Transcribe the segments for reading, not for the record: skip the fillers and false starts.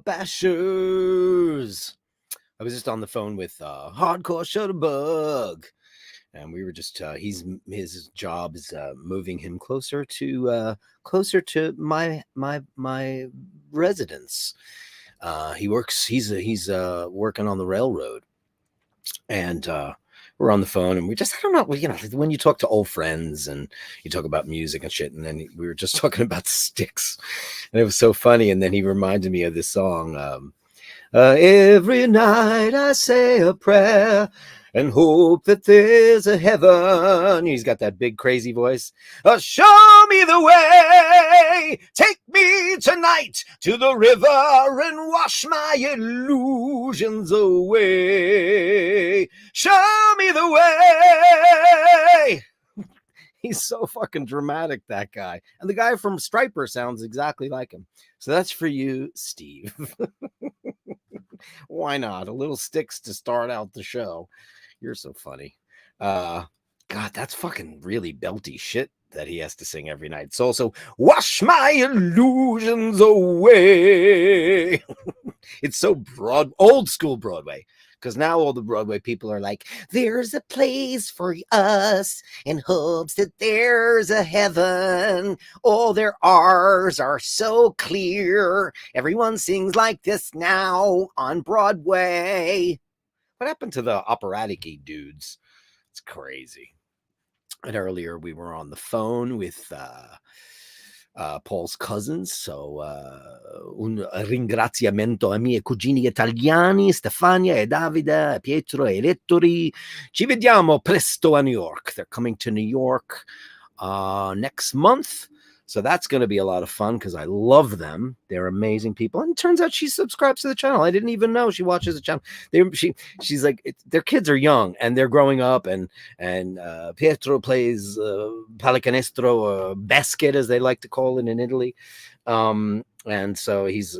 Bashers. I was just on the phone with Hardcore Shutterbug, and we were just his job is moving him closer to my residence. He's working on the railroad, and we're on the phone, and I don't know, when you talk to old friends and you talk about music and shit, and then we were just talking about Sticks, and it was so funny. And then he reminded me of this song. Every night I say a prayer and hope that there's a heaven. He's got that big crazy voice. Show me the way. Take me tonight to the river and wash my illusions away. Show me the way. He's so fucking dramatic, that guy. And the guy from Striper sounds exactly like him. So that's for you, Steve. Why not? A little Sticks to start out the show. You're so funny. God, that's fucking really belty shit that he has to sing every night. It's also wash my illusions away. It's so old school Broadway. Because now all the Broadway people are like, there's a place for us in hopes that there's a heaven. All their R's are so clear. Everyone sings like this now on Broadway. What happened to the operatic-y dudes? It's crazy. And earlier we were on the phone with Paul's cousins, so un ringraziamento ai miei cugini italiani, Stefania e Davide, Pietro e Lettori. Ci vediamo presto a New York. They're coming to New York next month, so that's going to be a lot of fun because I love them. They're amazing people, and it turns out she subscribes to the channel. I didn't even know she watches the channel. She's like, their kids are young and they're growing up, and Pietro plays pallacanestro, basket as they like to call it in Italy, and so he's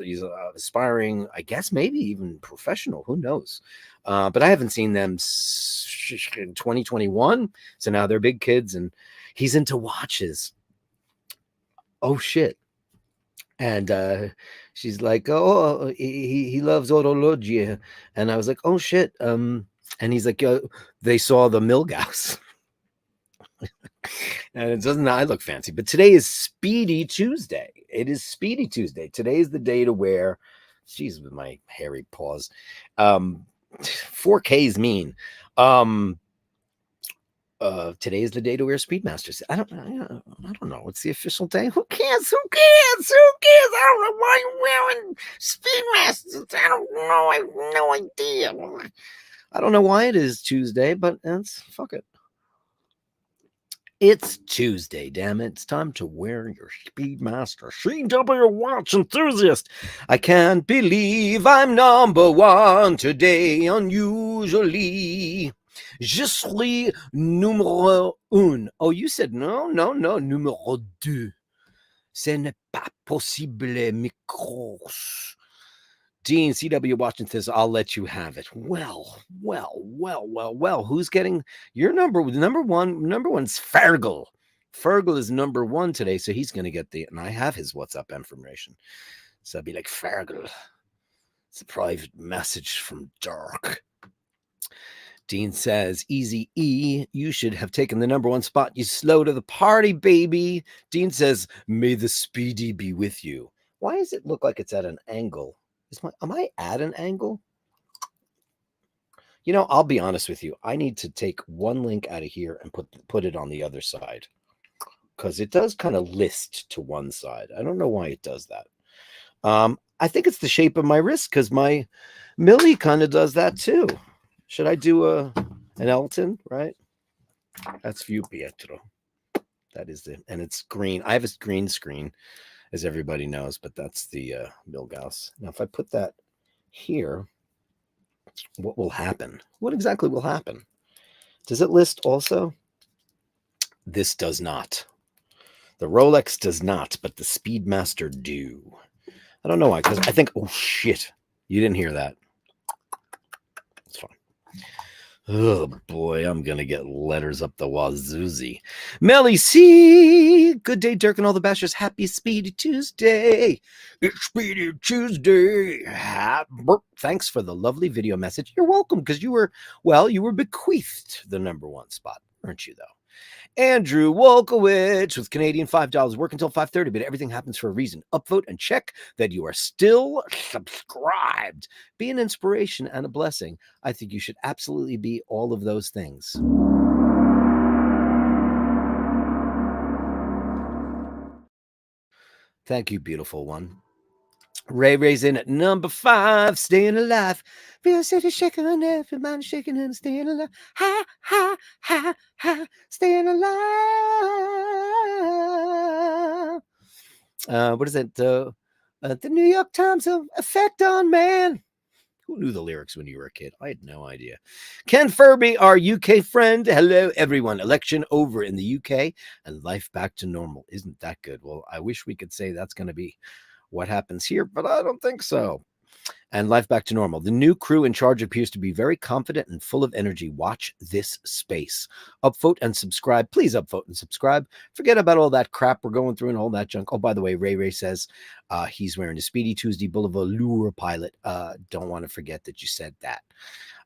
aspiring, I guess, maybe even professional. Who knows? But I haven't seen them in 2021, so now they're big kids, and he's into watches. Oh shit. And she's like, oh, he loves orologi. And I was like, oh shit. And he's like, they saw the Milgauss. And it doesn't, I look fancy, but today is Speedy Tuesday. It is Speedy Tuesday. Today is the day to wear, jeez, with my hairy paws. 4Ks mean. Today is the day to wear Speedmaster. I don't know. What's the official day? Who cares? I don't know why you're wearing Speedmasters. I don't know. I have no idea. I don't know why it is Tuesday, but fuck it. It's Tuesday, damn it. It's time to wear your Speedmaster CW watch enthusiast. I can't believe I'm number one today, unusually. Je suis numéro un. Oh, you said no, numéro deux. Ce n'est pas possible, micros. Dean, CW watching says, I'll let you have it. Well. Who's getting your number one? Number one's Fergal. Fergal is number one today, so he's going to get and I have his WhatsApp information. So I'd be like, Fergal. It's a private message from Dirk. Dean says, Easy E, you should have taken the number one spot. You slow to the party, baby. Dean says, may the Speedy be with you. Why does it look like it's at an angle? Am I at an angle? I'll be honest with you. I need to take one link out of here and put it on the other side, because it does kind of list to one side. I don't know why it does that. I think it's the shape of my wrist, because my Millie kind of does that too. Should I do an Elton, right? That's for you, Pietro. That is it. And it's green. I have a green screen, as everybody knows, but that's the Milgauss. Now, if I put that here, what will happen? What exactly will happen? Does it list also? This does not. The Rolex does not, but the Speedmaster do. I don't know why, because I think, oh shit, you didn't hear that. It's fine. Oh boy, I'm gonna get letters up the wazoozy. Melly C, good day, Dirk and all the bashers. Happy Speedy Tuesday. It's Speedy Tuesday. Thanks for the lovely video message. You're welcome, because you were bequeathed the #1 spot, weren't you, though? Andrew Wolkowicz with Canadian $5. Work until 5:30, but everything happens for a reason. Upvote and check that you are still subscribed. Be an inspiration and a blessing. I think you should absolutely be all of those things. Thank you, beautiful one. Ray's in at #5, staying alive. Real city shaking and everybody shaking and staying alive. Ha, ha, ha, ha, staying alive. What is it? The New York Times effect on man. Who knew the lyrics when you were a kid? I had no idea. Ken Furby, our UK friend. Hello, everyone. Election over in the UK and life back to normal. Isn't that good? Well, I wish we could say that's going to be what happens here, but I don't think so. And life back to normal. The new crew in charge appears to be very confident and full of energy. Watch this space. Upvote and subscribe. Please upvote and subscribe. Forget about all that crap we're going through and all that junk. Oh, by the way, Ray says he's wearing a Speedy Tuesday Boulevard Lure Pilot. Don't want to forget that you said that.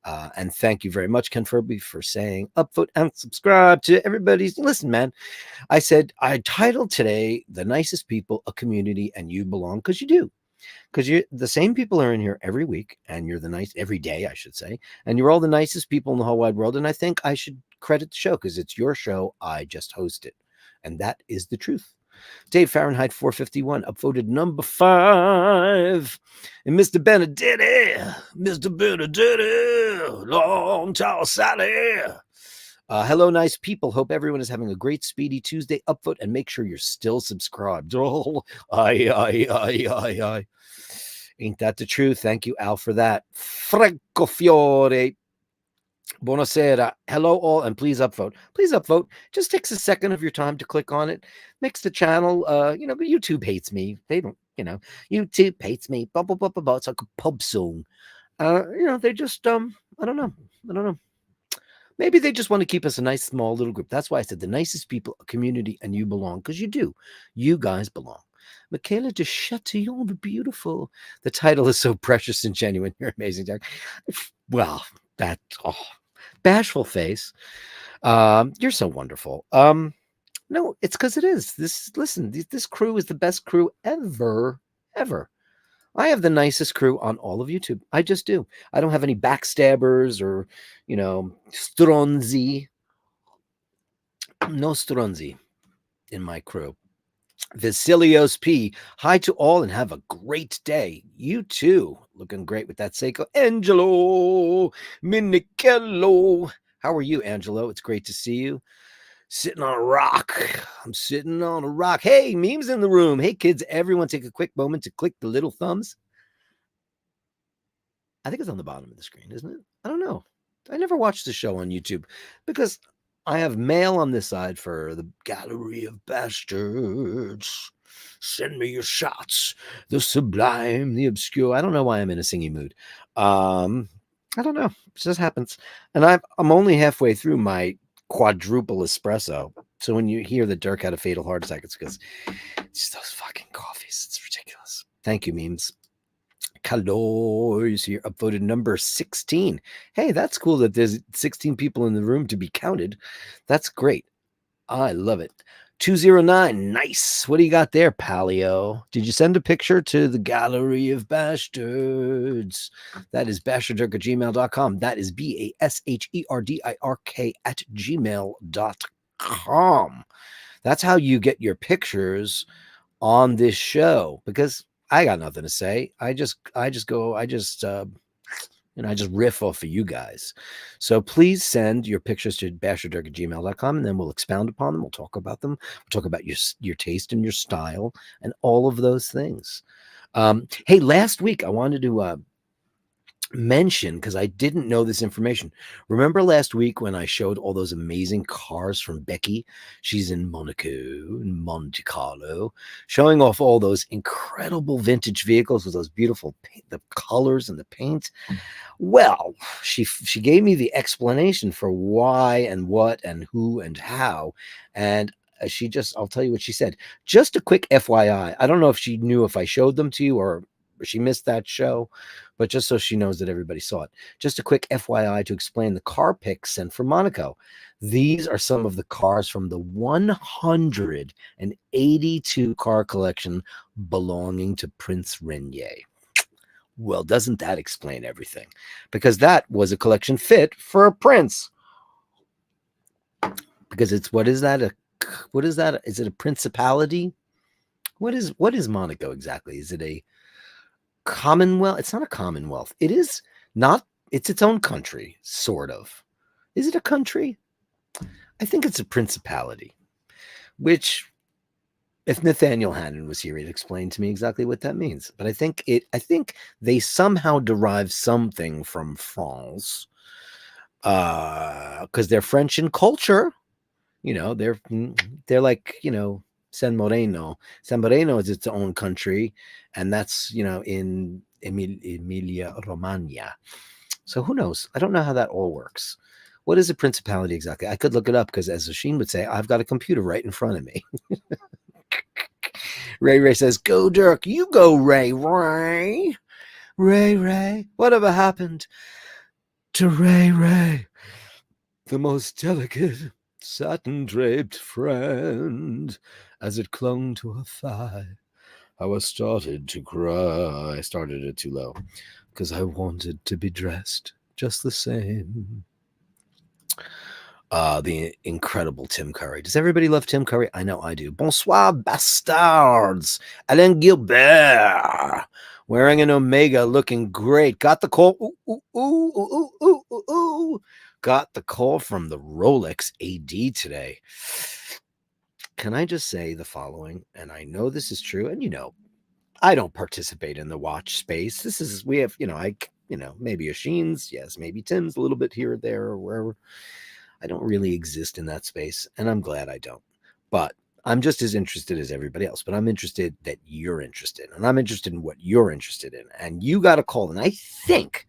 And thank you very much, Ken Furby, for saying upvote and subscribe to everybody's. Listen, man, I said I titled today The Nicest People, a Community, and You Belong, because you do. Because you're the same people are in here every week, and you're every day, I should say, and you're all the nicest people in the whole wide world. And I think I should credit the show because it's your show. I just host it, and that is the truth. Dave Fahrenheit 451 upvoted #5, and Mr. Benedetti, long tall Sally. Hello, nice people. Hope everyone is having a great Speedy Tuesday. Upvote and make sure you're still subscribed. Oh, aye. Ain't that the truth? Thank you, Al, for that. Francofiore. Buonasera. Hello, all, and please upvote. Please upvote. Just takes a second of your time to click on it. Makes the channel, but YouTube hates me. They don't, YouTube hates me. Blah, blah, blah, blah, blah. It's like a pub song. They just, I don't know. Maybe they just want to keep us a nice, small little group. That's why I said the nicest people, a community, and you belong, because you do. You guys belong. Michaela de Chatillon, the beautiful. The title is so precious and genuine. You're amazing, Jack. Well, bashful face. You're so wonderful. No, it's because it is. This crew is the best crew ever. I have the nicest crew on all of YouTube. I just do. I don't have any backstabbers or, stronzi. No stronzi in my crew. Vasilios P. Hi to all and have a great day. You too. Looking great with that Seiko. Angelo Minichello. How are you, Angelo? It's great to see you. Sitting on a rock. I'm sitting on a rock. Hey, memes in the room. Hey, kids, everyone take a quick moment to click the little thumbs. I think it's on the bottom of the screen, isn't it? I don't know. I never watched the show on YouTube because I have mail on this side for the Gallery of Bastards. Send me your shots. The sublime, the obscure. I don't know why I'm in a singing mood. I don't know. It just happens. And I'm only halfway through my quadruple espresso. So when you hear that Dirk had a fatal heart attack, it's because it's those fucking coffees. It's ridiculous. Thank you, memes. Calories here, upvoted #16. Hey, that's cool that there's 16 people in the room to be counted. That's great. I love it. 209, nice. What do you got there, Paleo? Did you send a picture to the Gallery of Bastards? That is basherdirk@gmail.com. That is BASHERDIRK@gmail.com. That's how you get your pictures on this show, because I got nothing to say. I just riff off of you guys. So please send your pictures to basherdirk@gmail.com, and then we'll expound upon them. We'll talk about them. We'll talk about your taste and your style and all of those things. Hey, last week I wanted to mention, because I didn't know this information. Remember last week when I showed all those amazing cars from Becky? She's in Monaco and Monte Carlo, showing off all those incredible vintage vehicles with those beautiful the colors and the paint. Well, she gave me the explanation for why and what and who and how, and I'll tell you what she said. Just a quick FYI. I don't know if she knew if I showed them to you or she missed that show, but just so she knows that everybody saw it. Just a quick FYI to explain the car pics sent from Monaco. These are some of the cars from the 182 car collection belonging to Prince Renier. Well, doesn't that explain everything? Because that was a collection fit for a prince. Because it's, what is that? Is it a principality? What is Monaco exactly? Is it a commonwealth? It's not a commonwealth. It is not. It's its own country, sort of. Is it a country? I think it's a principality, which, if Nathaniel Hannon was here, he'd explain to me exactly what that means. But I think they somehow derive something from France, because they're French in culture. They're like, San Moreno. San Moreno is its own country, and that's, in Emilia Romagna. So who knows? I don't know how that all works. What is a principality exactly? I could look it up because, as Oisin would say, I've got a computer right in front of me. Ray says, "Go Dirk, you go Ray. Ray. Whatever happened to Ray? The most delicate satin-draped friend, as it clung to her thigh. How I started to cry. I started it too low because I wanted to be dressed just the same." The incredible Tim Curry. Does everybody love Tim Curry? I know I do. Bonsoir, bastards. Alain Gilbert, wearing an Omega, looking great. Got the call. Ooh. Got the call from the Rolex AD today. Can I just say the following? And I know this is true. And I don't participate in the watch space. We have, maybe Oisin's, yes, maybe Tim's a little bit here or there or wherever. I don't really exist in that space, and I'm glad I don't. But I'm just as interested as everybody else. But I'm interested that you're interested, and I'm interested in what you're interested in. And you got a call, and I think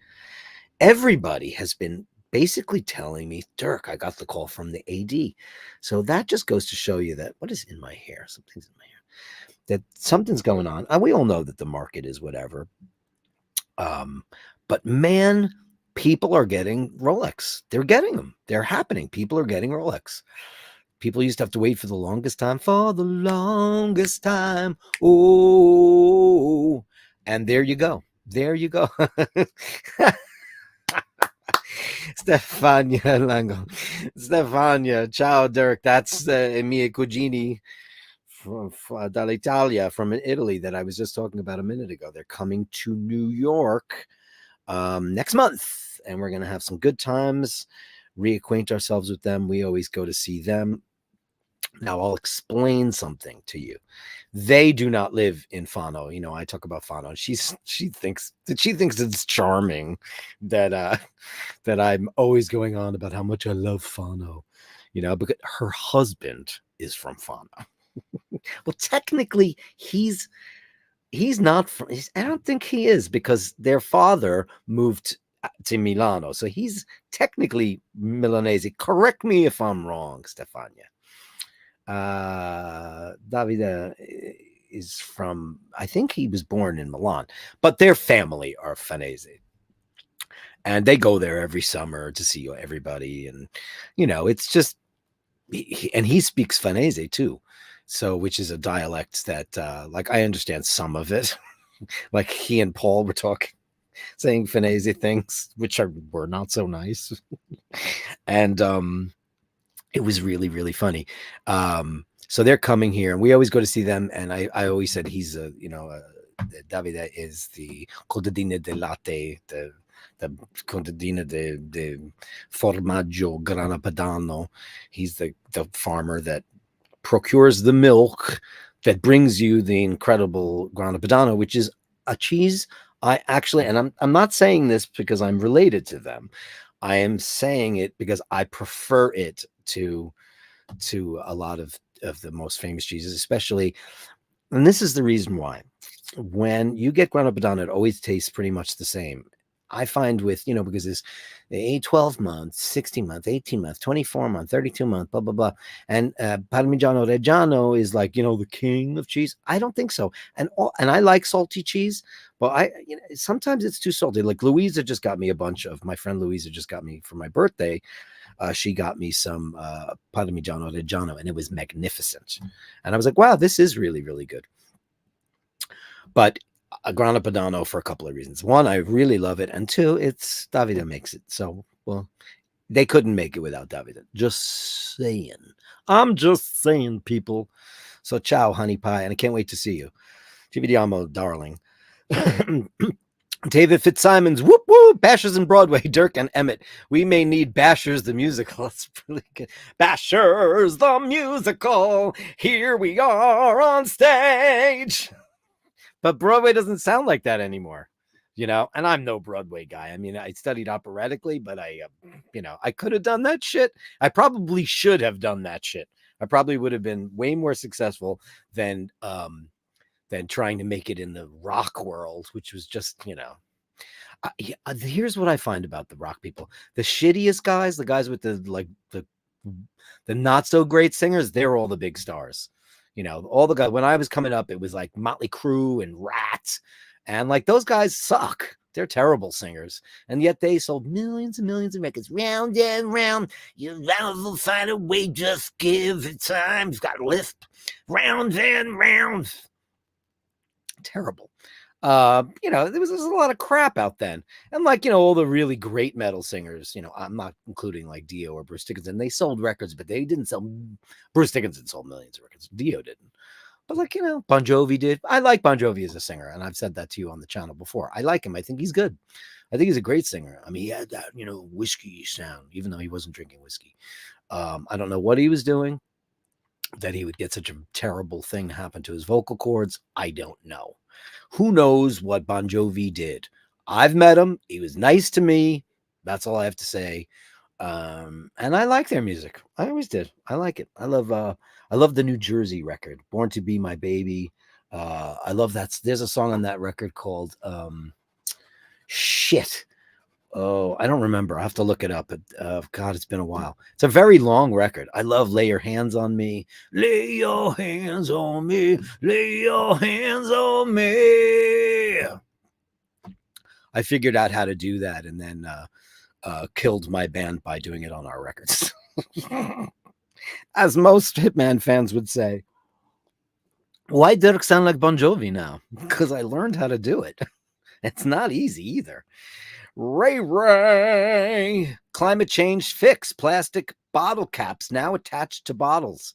everybody has been basically telling me, Dirk, I got the call from the AD. So that just goes to show you that what is in my hair? Something's in my hair. That something's going on. And we all know that the market is whatever. But man, people are getting Rolex. They're getting them. They're happening. People are getting Rolex. People used to have to wait for the longest time. For the longest time. Oh. And there you go. Stefania Lango. Stefania. Ciao, Dirk. That's mie cugini from dall'Italia, from Italy, that I was just talking about a minute ago. They're coming to New York next month, and we're going to have some good times, reacquaint ourselves with them. We always go to see them. Now, I'll explain something to you. They do not live in Fano. I talk about Fano. She thinks it's charming that I'm always going on about how much I love Fano, because her husband is from Fano. Well, technically, he's not from. I don't think he is, because their father moved to Milano, so he's technically Milanese. Correct me if I'm wrong, Stefania. Davide is from, I think he was born in Milan, but their family are Fanese, and they go there every summer to see everybody, and it's just, and he speaks Fanese too, so, which is a dialect that like I understand some of it. Like he and Paul were saying Fanese things which were not so nice. And it was really, really funny. So they're coming here, and we always go to see them. And I always said he's Davide is the contadina de latte, the contadina de formaggio grana padano. He's the farmer that procures the milk that brings you the incredible grana padano, which is a cheese I actually, and I'm not saying this because I'm related to them. I am saying it because I prefer it to a lot of the most famous cheeses, especially, and this is the reason why. When you get Grana Padano, it always tastes pretty much the same. I find with, because it's a 12 month, 16 month, 18 month, 24 month, 32 month, blah, blah, blah. And Parmigiano Reggiano is like, the king of cheese. I don't think so. And I like salty cheese, but sometimes it's too salty. Like Louisa just got me a bunch of, my friend Louisa just got me for my birthday. She got me some Parmigiano Reggiano, and it was magnificent. And I was like, wow, this is really, really good. But a Grana Padano for a couple of reasons. One, I really love it. And two, it's Davide makes it. So, well, they couldn't make it without Davide. Just saying. I'm just saying, people. So, ciao, honey pie. And I can't wait to see you. Ci vediamo, darling. David Fitzsimons, whoop whoop, Bashers in Broadway, Dirk and Emmett. We may need Bashers the musical. That's really good. Bashers the musical. Here we are on stage. But Broadway doesn't sound like that anymore, and I'm no Broadway guy. I mean, I studied operatically, but I could have done that shit. I probably should have done that shit. I probably would have been way more successful than trying to make it in the rock world, which was just, here's what I find about the rock people. The shittiest guys, the guys with the not so great singers, they're all the big stars. All the guys, when I was coming up, it was like Motley Crue and Rats. And like those guys suck. They're terrible singers. And yet they sold millions and millions of records. Round and round. You will find a way, just give it time. You've got to lift. Round and round. Terrible. There was a lot of crap out then. And all the really great metal singers, I'm not including like Dio or Bruce Dickinson. They sold records, but they didn't sell. Bruce Dickinson sold millions of records. Dio didn't. But Bon Jovi did. I like Bon Jovi as a singer, and I've said that to you on the channel before. I like him. I think he's good. I think he's a great singer. I mean, he had that, whiskey sound, even though he wasn't drinking whiskey. I don't know what he was doing that he would get such a terrible thing happen to his vocal cords. I don't know. Who knows what Bon Jovi did? I've met him. He was nice to me. That's all I have to say. And I like their music. I always did. I like it. I love the New Jersey record, Born to Be My Baby. I love that. There's a song on that record called shit. Oh, I don't remember. I have to look it up. God, it's been a while. It's a very long record. I love Lay Your Hands on Me. Lay your hands on me. Lay your hands on me. I figured out how to do that and then killed my band by doing it on our records. As most Hitman fans would say. Why Dirk sound like Bon Jovi now? Because I learned how to do it. It's not easy either. Ray. Climate change fix. Plastic bottle caps now attached to bottles.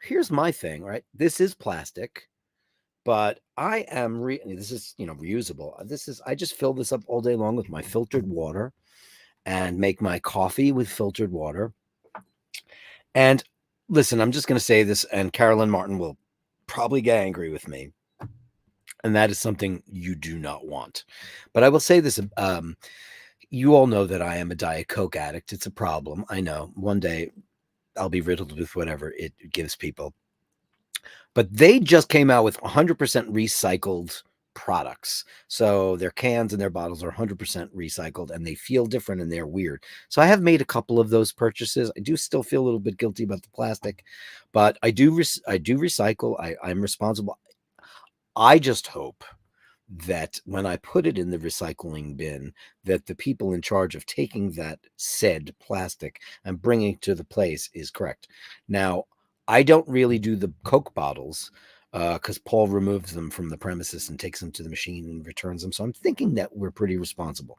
Here's my thing, right? This is plastic, but I am this is reusable. I just fill this up all day long with my filtered water and make my coffee with filtered water. And listen, I'm just going to say this, and Carolyn Martin will probably get angry with me. And that is something you do not want. But I will say this. You all know that I am a Diet Coke addict. It's a problem. I know. One day I'll be riddled with whatever it gives people. But they just came out with 100% recycled products. So their cans and their bottles are 100% recycled, and they feel different and they're weird. So I have made a couple of those purchases. I do still feel a little bit guilty about the plastic, but I do recycle. I'm responsible. I just hope that when I put it in the recycling bin, that the people in charge of taking that said plastic and bringing it to the place is correct. Now, I don't really do the Coke bottles because Paul removes them from the premises and takes them to the machine and returns them. So I'm thinking that we're pretty responsible.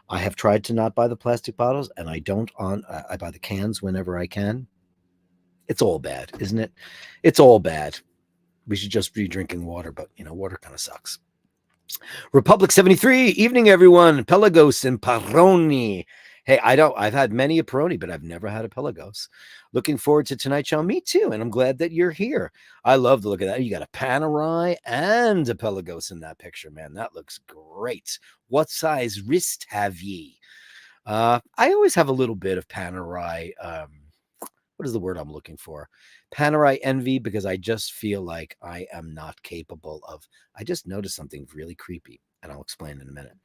I have tried to not buy the plastic bottles, and I buy the cans whenever I can. It's all bad, isn't it? It's all bad. We should just be drinking water, but water kind of sucks. Republic 73, evening everyone. Pelagos and Paroni. Hey, I've had many a Peroni, but I've never had a Pelagos. Looking forward to tonight's show. Me too. And I'm glad that you're here. I love the look of that. You got a Panerai and a Pelagos in that picture, man. That looks great. What size wrist have ye? I always have a little bit of Panerai. What is the word I'm looking for? Panerai envy, because I just feel like I am not capable of. I just noticed something really creepy, and I'll explain in a minute.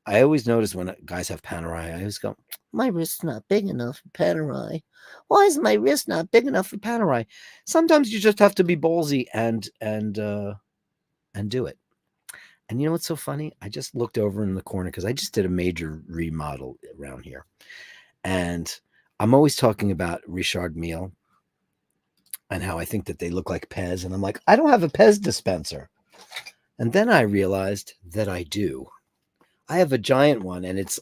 I always notice when guys have Panerai, I always go, my wrist's not big enough for Panerai. Why is my wrist not big enough for Panerai? Sometimes you just have to be ballsy and do it. And you know what's so funny? I just looked over in the corner because I just did a major remodel around here. And I'm always talking about Richard Mille and how I think that they look like Pez. And I'm like, I don't have a Pez dispenser. And then I realized that I do. I have a giant one, and it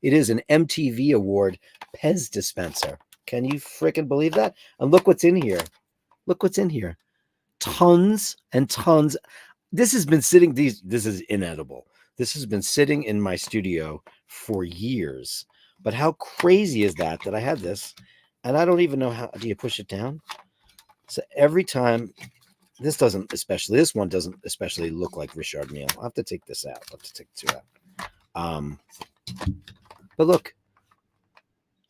is an MTV Award Pez dispenser. Can you freaking believe that? And look what's in here. Look what's in here. Tons and tons. This has been sitting. This is inedible. This has been sitting in my studio for years. But how crazy is that I had this, and I don't even know how. Do you push it down? So every time. This one doesn't especially look like Richard Mille. I'll have to take this out. I'll have to take the two out. But look,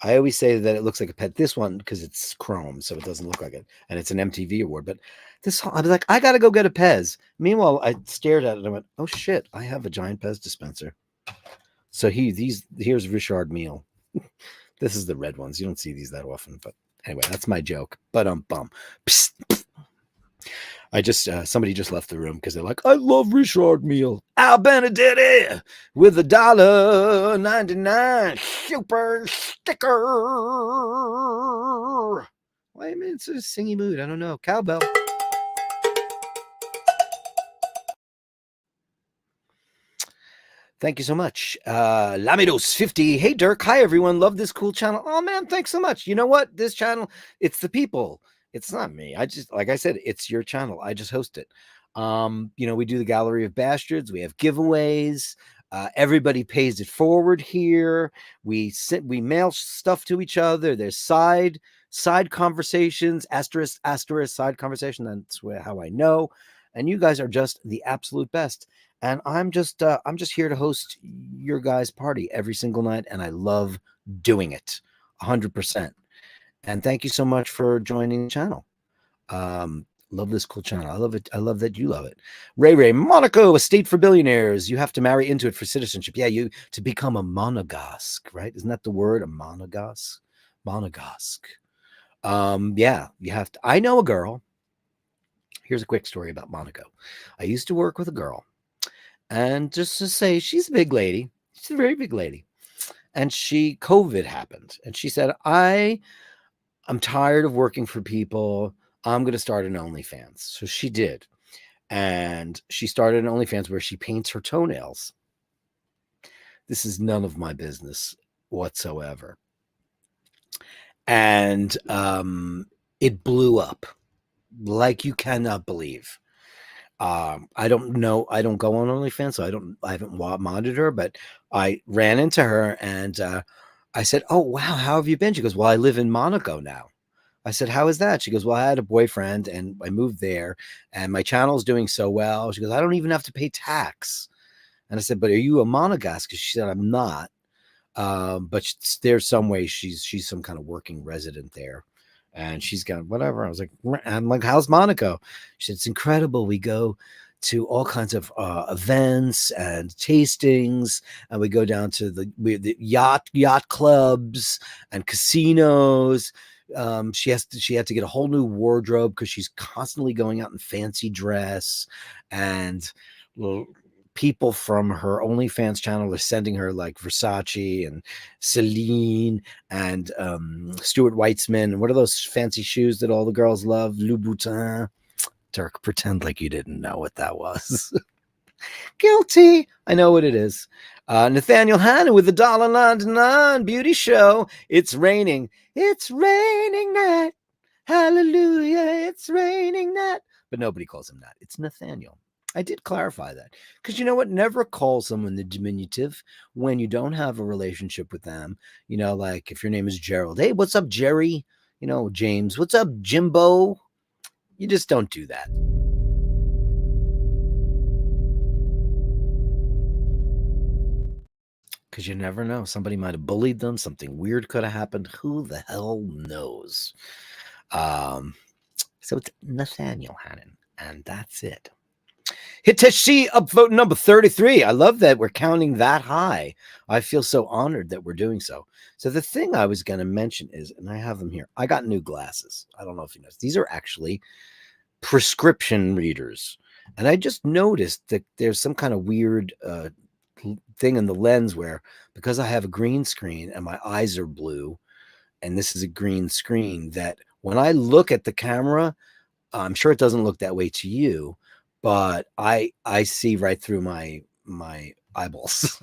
I always say that it looks like a pet. This one, because it's chrome, so it doesn't look like it. And it's an MTV award. But this, I was like, I got to go get a Pez. Meanwhile, I stared at it and I went, oh shit, I have a giant Pez dispenser. So here's Richard Mille. This is the red ones. You don't see these that often. But anyway, that's my joke. But bum. Psst. I just somebody just left the room because they're like, I love Richard Mille. Al Benedetti with $1.99 super sticker. Why am I in such a singy mood? I don't know. Cowbell. Thank you so much. Lamidos50. Hey, Dirk. Hi, everyone. Love this cool channel. Oh, man, thanks so much. You know what? This channel, it's the people. It's not me. Like I said, it's your channel. I just host it. We do the Gallery of Bastards. We have giveaways. Everybody pays it forward here. We mail stuff to each other. There's side conversations, asterisk, side conversation. That's how I know. And you guys are just the absolute best. And I'm just here to host your guys' party every single night. And I love doing it 100%. And thank you so much for joining the channel. Love this cool channel. I love it. I love that you love it. Ray, Monaco, a state for billionaires. You have to marry into it for citizenship. Yeah, to become a monegasque, right? Isn't that the word? A monegasque? Monegasque. Yeah, you have to. I know a girl. Here's a quick story about Monaco. I used to work with a girl. And just to say, she's a big lady. She's a very big lady. And COVID happened. And she said, I'm tired of working for people. I'm going to start an OnlyFans. So she did. And she started an OnlyFans where she paints her toenails. This is none of my business whatsoever. And it blew up like you cannot believe. I don't know. I don't go on OnlyFans, so I haven't monitored her, but I ran into her and I said, oh, wow, how have you been? She goes, well, I live in Monaco now. I said, how is that? She goes, well, I had a boyfriend and I moved there and my channel's doing so well. She goes, I don't even have to pay tax. And I said, but are you a monegasque? She said, I'm not. But there's some way she's some kind of working resident there. And she's got whatever. I'm like, how's Monaco? She said, it's incredible. We go to all kinds of events and tastings, and we go down to the yacht clubs and casinos. She had to get a whole new wardrobe because she's constantly going out in fancy dress, and people from her OnlyFans channel are sending her like Versace and Celine and Stuart Weitzman. And what are those fancy shoes that all the girls love? Louboutin. Dirk, pretend like you didn't know what that was. Guilty. I know what it is. Nathaniel Hanna with $1.99 beauty show. It's raining. It's raining night. Hallelujah. It's raining night. But nobody calls him that. It's Nathaniel. I did clarify that because you know what? Never call someone the diminutive when you don't have a relationship with them. Like if your name is Gerald, hey, what's up, Jerry? James, what's up, Jimbo? You just don't do that. Because you never know. Somebody might have bullied them. Something weird could have happened. Who the hell knows? So it's Nathaniel Hannon, and that's it. Hiteshi upvote number 33. I love that we're counting that high. I feel so honored that we're doing so. So the thing I was going to mention is, and I have them here, I got new glasses. I don't know if you noticed. These are actually prescription readers. And I just noticed that there's some kind of weird thing in the lens where, because I have a green screen and my eyes are blue, and this is a green screen, that when I look at the camera, I'm sure it doesn't look that way to you, but I see right through my eyeballs.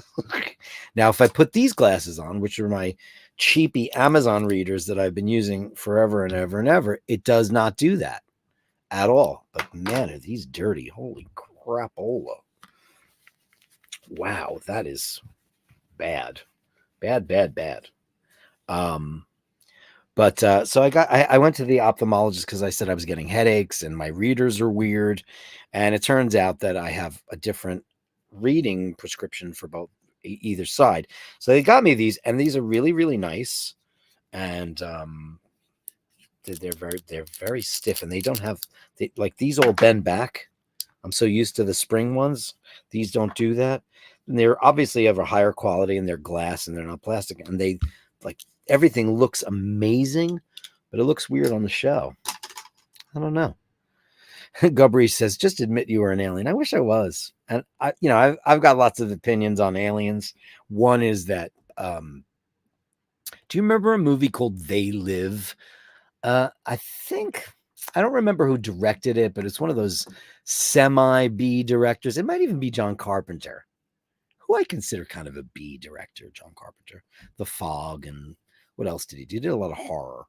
Now, if I put these glasses on, which are my cheapy Amazon readers that I've been using forever and ever and ever, it does not do that at all. But man, are these dirty. Holy crapola. Wow, that is bad. Bad. But so I went to the ophthalmologist because I said I was getting headaches and my readers are weird. And it turns out that I have a different reading prescription for both either side. So they got me these, and these are really, really nice. And they're very stiff, and they don't have like these all bend back. I'm so used to the spring ones. These don't do that. And they're obviously of a higher quality, and they're glass and they're not plastic. And they like everything looks amazing, but it looks weird on the show. I don't know. Gubry says, just admit you were an alien. I wish I was. And I've got lots of opinions on aliens. One is that, do you remember a movie called They Live? I don't remember who directed it, but it's one of those semi-B directors. It might even be John Carpenter, who I consider kind of a B director, John Carpenter. The Fog, and what else did he do? He did a lot of horror.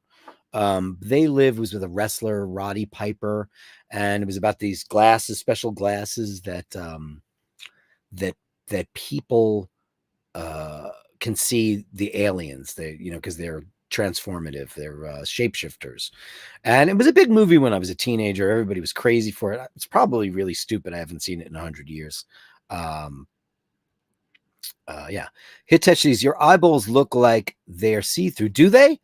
They Live was with a wrestler, Roddy Piper, and it was about these glasses, special glasses that people can see the aliens. They, because they're transformative, they're shapeshifters. And it was a big movie when I was a teenager. Everybody was crazy for it. It's probably really stupid. I haven't seen it in 100 years. Yeah. Hitechis, your eyeballs look like they're see-through. Do they?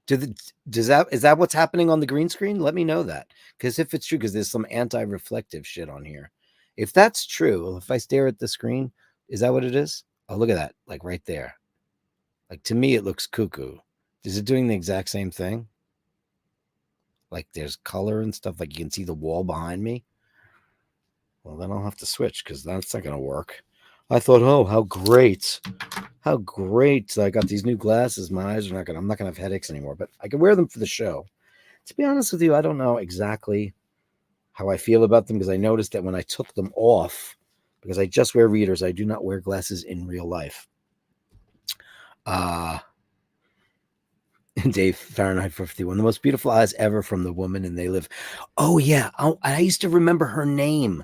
Is that what's happening on the green screen? Let me know that. Because if it's true, because there's some anti-reflective shit on here. If that's true, if I stare at the screen, is that what it is? Oh, look at that. Like right there. Like to me, it looks cuckoo. Is it doing the exact same thing? Like there's color and stuff. Like you can see the wall behind me. Well, then I'll have to switch because that's not going to work. I thought, oh, how great. How great. I got these new glasses. My eyes are I'm not going to have headaches anymore, but I can wear them for the show. To be honest with you, I don't know exactly how I feel about them because I noticed that when I took them off, because I just wear readers, I do not wear glasses in real life. Dave, Fahrenheit 51, the most beautiful eyes ever from the woman, and They Live. Oh, yeah. Oh, I used to remember her name.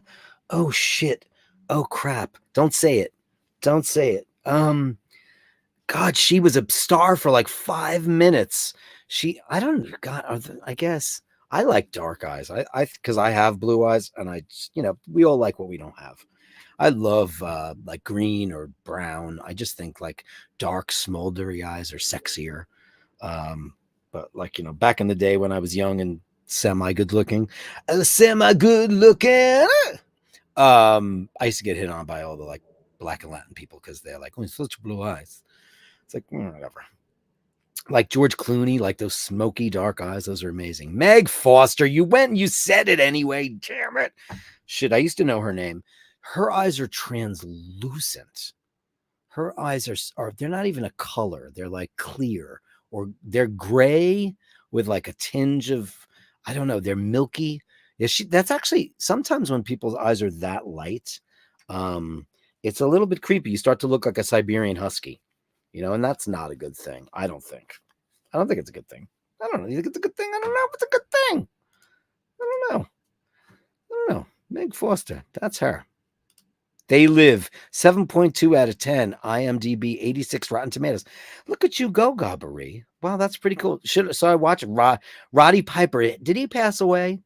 Oh, shit. Oh, crap. Don't say it. Don't say it. God, she was a star for like 5 minutes. I guess I like dark eyes. Because I have blue eyes, and we all like what we don't have. I love like green or brown. I just think like dark, smoldery eyes are sexier. But like, back in the day when I was young and semi good looking, I used to get hit on by all the like black and Latin people because they're like, oh, such blue eyes. It's like, whatever. Like George Clooney, like those smoky dark eyes, those are amazing. Meg Foster, you went and you said it anyway. Damn it. Shit, I used to know her name. Her eyes are translucent. Her eyes are they're not even a color. They're like clear, or they're gray with like a tinge of, I don't know, they're milky. Yeah, that's actually sometimes when people's eyes are that light, it's a little bit creepy. You start to look like a Siberian husky, and that's not a good thing. I don't think it's a good thing. I don't know. You think it's a good thing? I don't know if it's a good thing. I don't know. Meg Foster. That's her. They Live, 7.2 out of 10. IMDb, 86 Rotten Tomatoes. Look at you go, Gobbery. Wow, that's pretty cool. So I watched Roddy Piper. Did he pass away?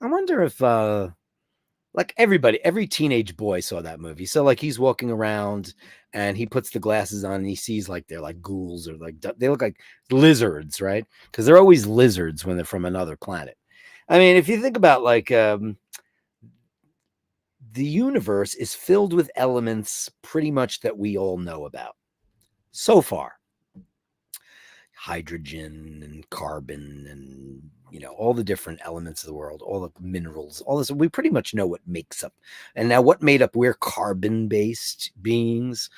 I wonder if like every teenage boy saw that movie. So like he's walking around and he puts the glasses on and he sees like they're like ghouls or like they look like lizards, right? Because they're always lizards when they're from another planet. I mean, if you think about like the universe is filled with elements pretty much that we all know about so far. Hydrogen and carbon and all the different elements of the world, all the minerals, all this, we pretty much know what makes up. And now what made up, we're carbon based beings.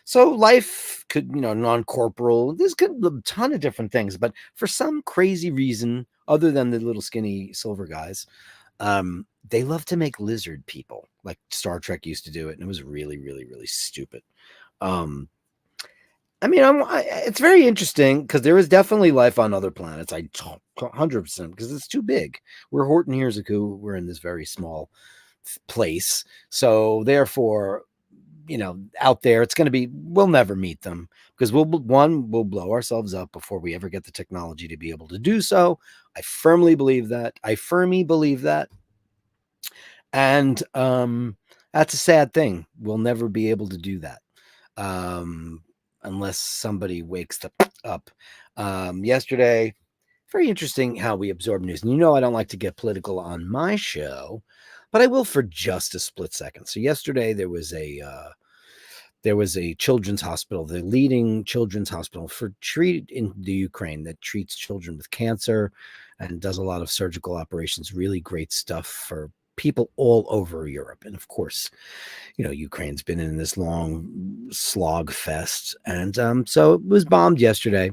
So life could, non-corporal, there's a ton of different things, but for some crazy reason other than the little skinny silver guys, they love to make lizard people like Star Trek used to do it, and it was really, really, really stupid. I mean, it's very interesting because there is definitely life on other planets. 100% because it's too big. We're Horton Hears-a-Coo. We're in this very small place. So therefore, out there, it's going to be, we'll never meet them because we'll blow ourselves up before we ever get the technology to be able to do so. I firmly believe that. And that's a sad thing. We'll never be able to do that. Unless somebody wakes up. Yesterday, very interesting how we absorb news. And I don't like to get political on my show, but I will for just a split second. So yesterday there was a children's hospital, the leading children's hospital in the Ukraine that treats children with cancer and does a lot of surgical operations. Really great stuff for people all over Europe. And of course, Ukraine's been in this long slog fest. And so it was bombed yesterday.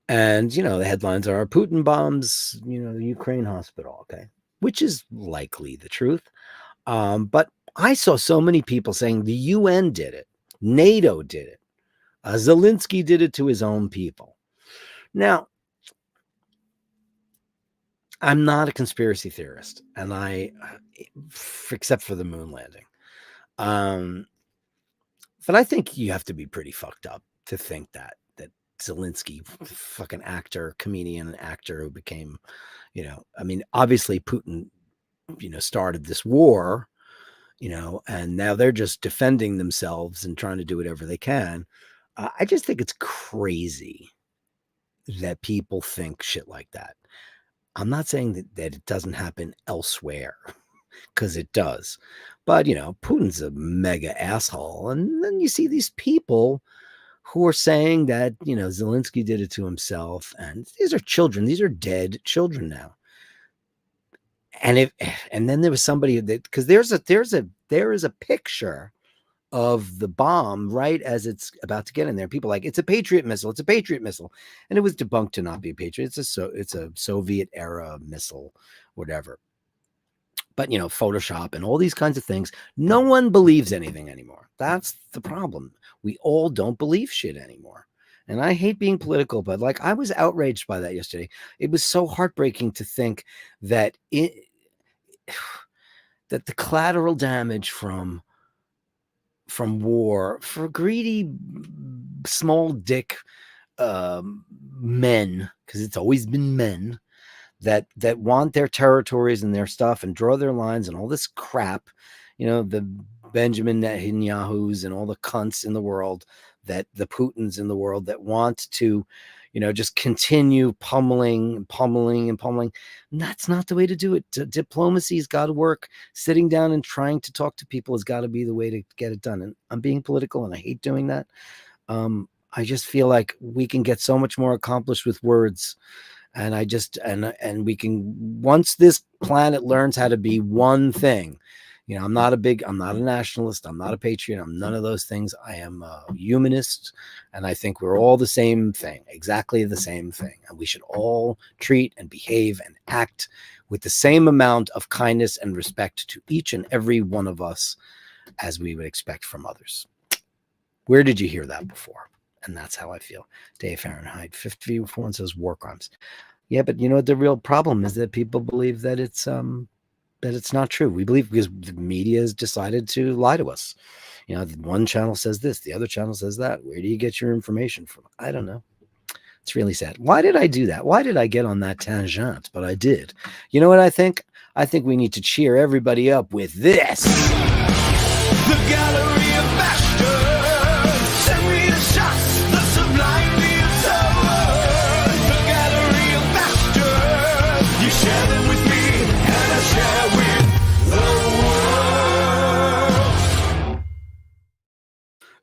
And, the headlines are Putin bombs, the Ukraine hospital. Okay. Which is likely the truth. But I saw so many people saying the UN did it. NATO did it. Zelensky did it to his own people. Now, I'm not a conspiracy theorist, and except for the moon landing. But I think you have to be pretty fucked up to think that Zelensky, fucking comedian actor who became, I mean, obviously Putin, started this war, and now they're just defending themselves and trying to do whatever they can. I just think it's crazy that people think shit like that. I'm not saying that it doesn't happen elsewhere, because it does. But, Putin's a mega asshole. And then you see these people who are saying that, Zelensky did it to himself. And these are children. These are dead children now. And then there was somebody that, because there is a picture of the bomb right as it's about to get in there. People are like, it's a Patriot missile. It's a Patriot missile. And it was debunked to not be a Patriot. It's a Soviet era missile, whatever. But, Photoshop and all these kinds of things, no one believes anything anymore. That's the problem. We all don't believe shit anymore. And I hate being political, but like I was outraged by that yesterday. It was so heartbreaking to think that that the collateral damage from war, for greedy small dick men, because it's always been men that want their territories and their stuff and draw their lines and all this crap, the Benjamin Netanyahus and all the cunts in the world, that the Putins in the world that want to, just continue pummeling. And that's not the way to do it. Diplomacy's got to work. Sitting down and trying to talk to people has got to be the way to get it done. And I'm being political and I hate doing that. I just feel like we can get so much more accomplished with words. And I just, and we can, once this planet learns how to be one thing, I'm not a nationalist. I'm not a patriot. I'm none of those things. I am a humanist. And I think we're all the same thing, exactly the same thing. And we should all treat and behave and act with the same amount of kindness and respect to each and every one of us as we would expect from others. Where did you hear that before? And that's how I feel. Dave Fahrenheit 54 says war crimes. Yeah, but the real problem is that people believe that it's But it's not true. We believe because the media has decided to lie to us. You know, one channel says this, the other channel says that. Where do you get your information from? I don't know. It's really sad. Why did I do that? Why did I get on that tangent? But I did. You know what I think? I think we need to cheer everybody up with this. The Gallery of Bashtards. Send me the shots, the sublime leaves over. The Gallery of Bashtards. You share them with me, and I share with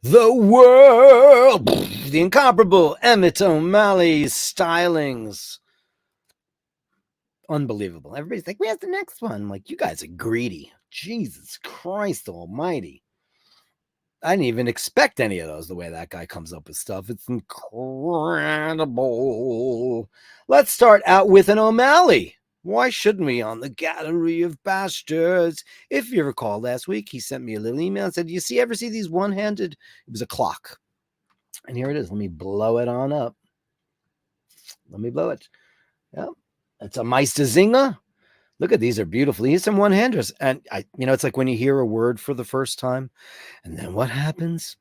the world. The incomparable Emmett O'Malley's stylings. Unbelievable. Everybody's like, where's the next one? I'm like, you guys are greedy. Jesus Christ almighty. I didn't even expect any of those the way that guy comes up with stuff. It's incredible. Let's start out with an O'Malley. Why shouldn't we on the Gallery of Bastards? If you recall last week, he sent me a little email and said, you ever see these one-handed? It was a clock. And here it is. Let me blow it on up. Let me blow it. Yep. It's a Meistersinger. Look at these are beautiful. These are some one-handers. And it's like when you hear a word for the first time, and then what happens?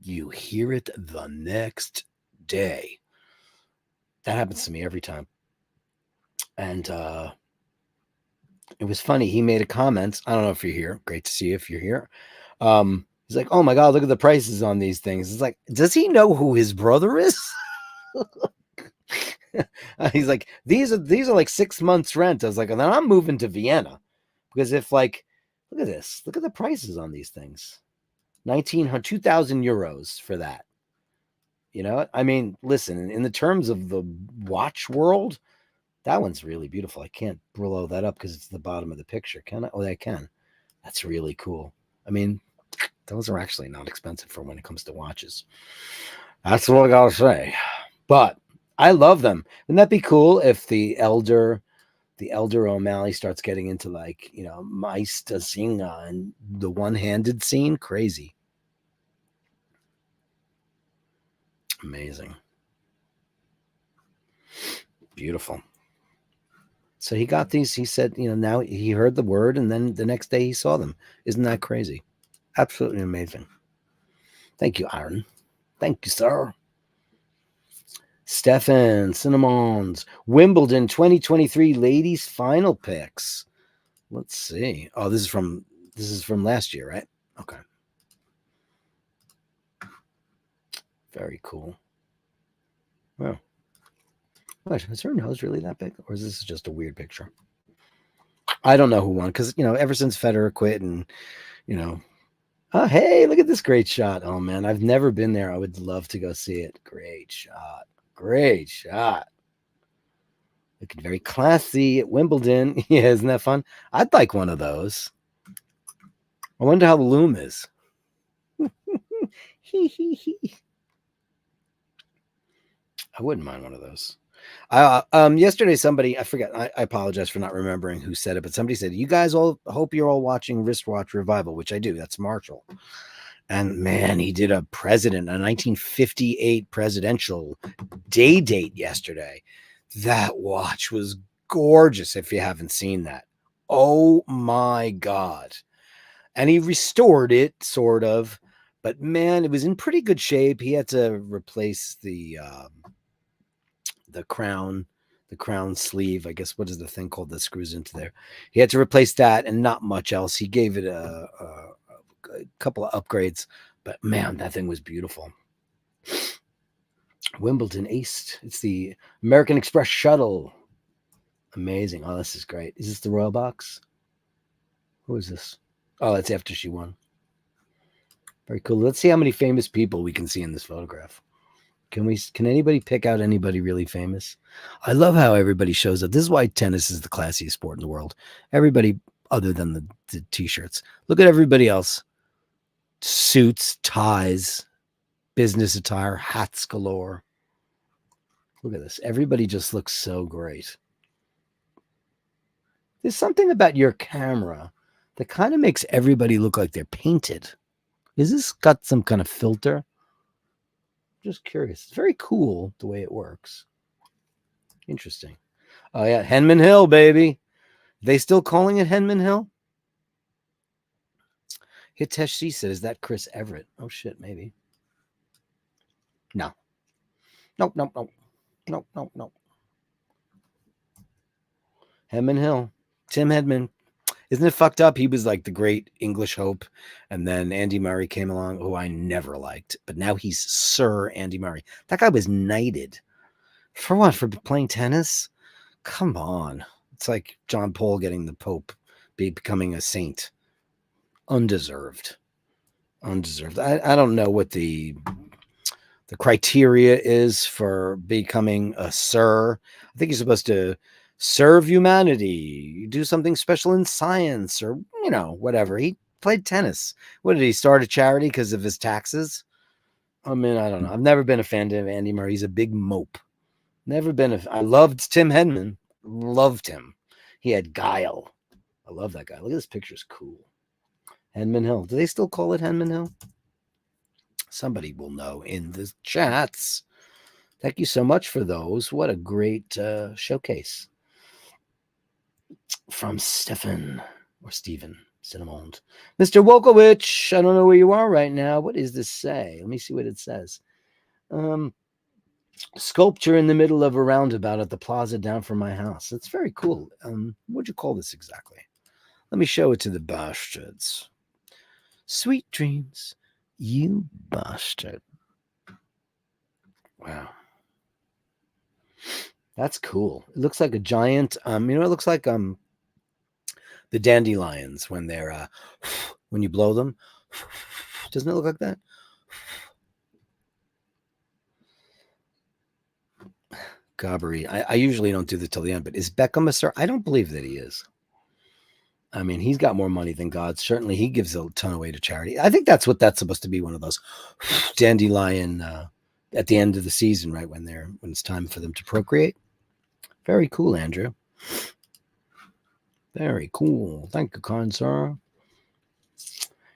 You hear it the next day. That happens to me every time. And it was funny. He made a comment. I don't know if you're here. Great to see you if you're here. He's like, oh my God, look at the prices on these things. It's like, does he know who his brother is? He's like, these are like 6 months rent. I was like, and then I'm moving to Vienna because if like, look at this, look at the prices on these things. 2,000 euros for that. You know, I mean, listen, in the terms of the watch world, that one's really beautiful. I can't blow that up because it's the bottom of the picture. Can I? Oh, I can. That's really cool. I mean, those are actually not expensive for when it comes to watches. That's what I gotta say. But I love them. Wouldn't that be cool if the elder O'Malley starts getting into like, Meistersinger and the one-handed scene? Crazy. Amazing. Beautiful. So he got these, he said, now he heard the word and then the next day he saw them. Isn't that crazy? Absolutely amazing. Thank you, Aaron. Thank you, sir. Stefan Cinnamons, Wimbledon 2023 ladies final picks. Let's see. Oh, this is from last year, right? Okay. Very cool. Well, what, is her nose really that big, or is this just a weird picture? I don't know who won because ever since Federer quit and oh hey, look at this great shot. Oh man, I've never been there. I would love to go see it. Great shot. Great shot. Looking very classy at Wimbledon. Yeah, isn't that fun? I'd like one of those. I wonder how the loom is. I wouldn't mind one of those. Yesterday, somebody, I forget, I apologize for not remembering who said it, but somebody said, you guys all hope you're all watching Wristwatch Revival, which I do. That's Marshall. And man, he did a 1958 presidential day date yesterday. That watch was gorgeous if you haven't seen that. Oh my God. And he restored it, sort of. But man, it was in pretty good shape. He had to replace the crown sleeve. I guess, what is the thing called that screws into there? He had to replace that and not much else. He gave it a couple of upgrades, but man, that thing was beautiful. Wimbledon East. It's the American Express shuttle. Amazing. Oh, this is great. Is this the Royal Box? Who is this? Oh, that's after she won. Very cool. Let's see how many famous people we can see in this photograph. Can anybody pick out anybody really famous? I love how everybody shows up. This is why tennis is the classiest sport in the world. Everybody other than the t-shirts. Look at everybody else. Suits, ties, business attire, hats galore. Look at this. Everybody just looks so great. There's something about your camera that kind of makes everybody look like they're painted. Is this got some kind of filter? Just curious. It's very cool the way it works. Interesting. Oh yeah, Henman Hill, baby. They still calling it Henman Hill? Hitesh C said, is that Chris Everett? Oh, shit, maybe. No. Nope. Henman Hill. Tim Hedman. Isn't it fucked up? He was like the great English hope. And then Andy Murray came along, who I never liked. But now he's Sir Andy Murray. That guy was knighted. For what? For playing tennis? Come on. It's like John Paul getting the Pope, becoming a saint. Undeserved. I don't know what the criteria is for becoming a sir. I think you're supposed to serve humanity, do something special in science, or, whatever. He played tennis. What did he start a charity because of his taxes? I mean, I don't know. I've never been a fan of Andy Murray. He's a big mope. Never been I loved Tim Henman. Loved him. He had guile. I love that guy. Look at this picture. It's cool. Henman Hill. Do they still call it Henman Hill? Somebody will know in the chats. Thank you so much for those. What a great showcase. From Stefan or Stephen Cinnamond. Mr. Wolkowicz, I don't know where you are right now. What does this say? Let me see what it says. Sculpture in the middle of a roundabout at the plaza down from my house. That's very cool. What'd you call this exactly? Let me show it to the bastards. Sweet dreams, you bastard. Wow. That's cool. It looks like a giant, it looks like the dandelions when they're when you blow them. Doesn't it look like that? Gobbery. I usually don't do this till the end, but is Beckham a sir? I don't believe that he is. I mean, he's got more money than God. Certainly, he gives a ton away to charity. I think that's supposed to be, one of those dandelion at the end of the season, right, when it's time for them to procreate. Very cool, Andrew. Very cool. Thank you, kind sir.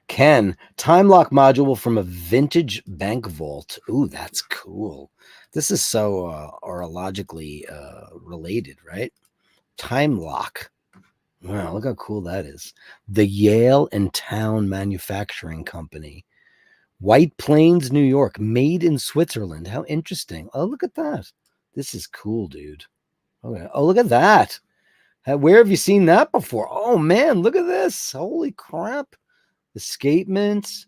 Ken, time lock module from a vintage bank vault. Ooh, that's cool. This is so orologically related, right? Time lock. Wow, look how cool that is. The Yale and Town Manufacturing Company. White Plains, New York. Made in Switzerland. How interesting. Oh, look at that. This is cool, dude. Okay. Oh, look at that. Where have you seen that before? Oh, man, look at this. Holy crap. Escapement.